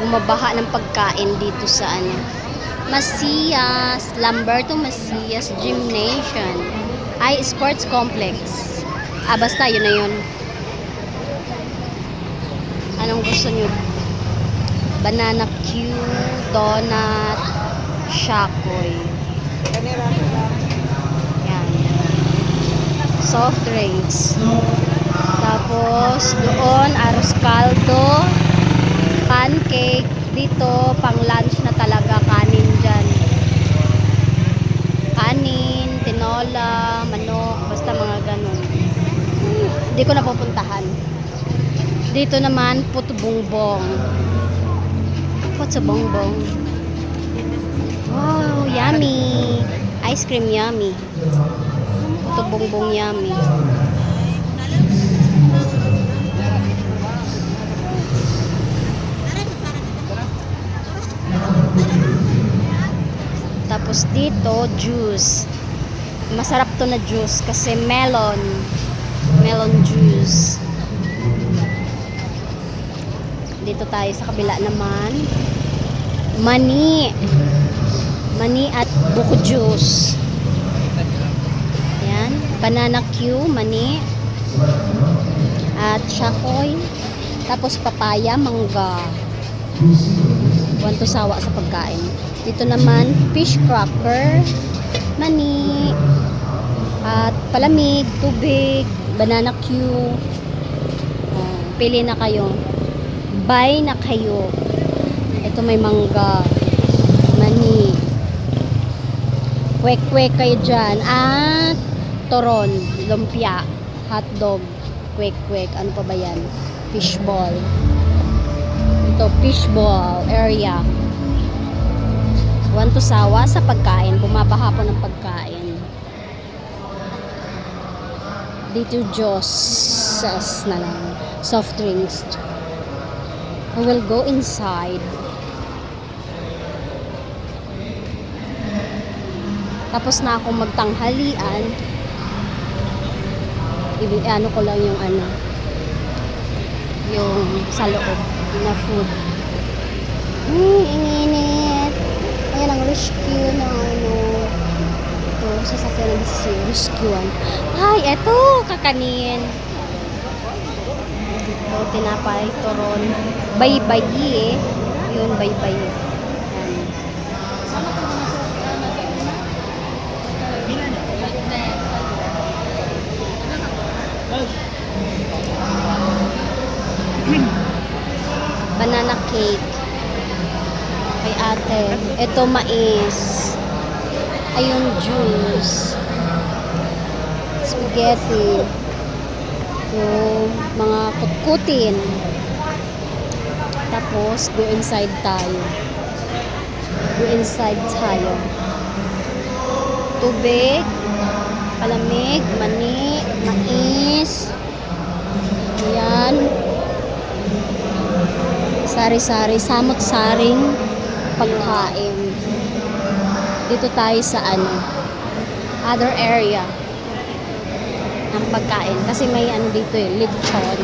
bumabaha ng pagkain dito sa ano, Macias, Lamberto Macias Gymnasium. Ay, Sports Complex. Basta yun na yun. Anong gusto nyo? Banana Q, donut, shakoy. Yan. Soft drinks. Tapos, doon, arroz caldo, pancake. Dito, pang lunch na talaga, kanin dyan. Kanin, tinola, manok, basta mga ganun. Hindi ko napupuntahan. Dito naman, puto bongbong. Puto bongbong. Wow, yummy. Ice cream yummy. Puto bongbong yummy. Tapos dito, juice. Masarap to na juice kasi melon. Melon juice. Dito tayo sa kabila naman. Mani. Mani at buko juice. Ayan. Banana Q, mani. At shakoy. Tapos papaya, mangga. Want to sawa sa pagkain. Dito naman, fish cracker, mani, at palamig, tubig, banana Q. Pili na kayo. Buy na kayo. Ito may mangga, mani. Kwek-kwek kayo dyan. At toron, lumpia, hotdog, kwek-kwek. Ano pa ba yan? Fishball. Ito, fishball area. Want to sawa sa pagkain. Bumabaha po ng pagkain. Dito juices na lang. Soft drinks. I will go inside. Tapos na akong magtanghalian. Ano ko lang yung ano. Yung sa loob na food. Inginit. Ayan ang rescue na ano. Ito, sasakyan ng si rescuean. Ay, eto, kakanin. Ito, tinapay, toron. Baybayi eh. Yun, baybayi. Banana cake. Kay ate. Ito mais. Ayun juice. Spaghetti. Yung mga kutkutin. Tapos go inside tayo. Go inside tayo. Tubig, palamig, mani, mais. Ayan. Sari-sari, samot-saring pagkain. Dito tayo sa ano, other area ng pagkain. Kasi may ano dito eh, lechon.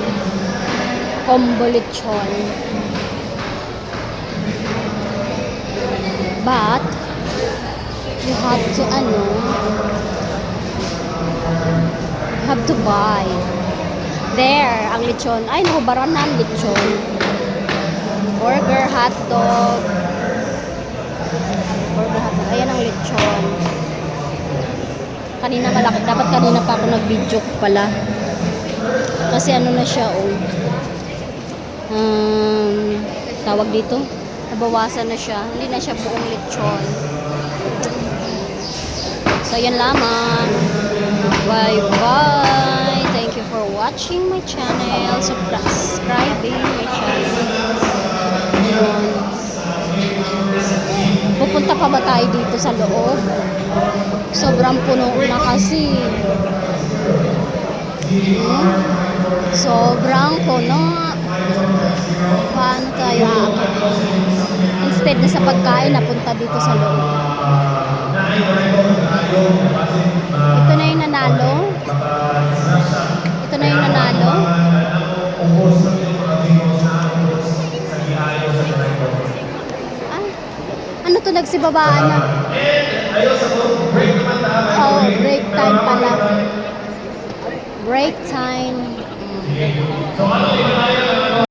Combo lechon. But, you have to ano, have to buy. There, ang lechon. Ay, nakubaran na ang lechon. Burger, hotdog. Burger, hotdog. Ayan ang lechon. Kanina malaki. Dapat kanina pa ako nag-video pala. Kasi ano na siya, oh. Tawag dito. Nabawasan na siya. Hindi na siya buong lechon. So, yan lamang. Bye-bye. Thank you for watching my channel. Subscribing my channel. Pupunta pa ba tayo dito sa loob? Sobrang puno na kasi. Sobrang puno. Paano tayo? Instead na sa pagkain, napunta dito sa loob. Ito na yung nanalo. Ito na yung nanalo. Ano to, nagsibabaan na? Oh, break time pala. Break time.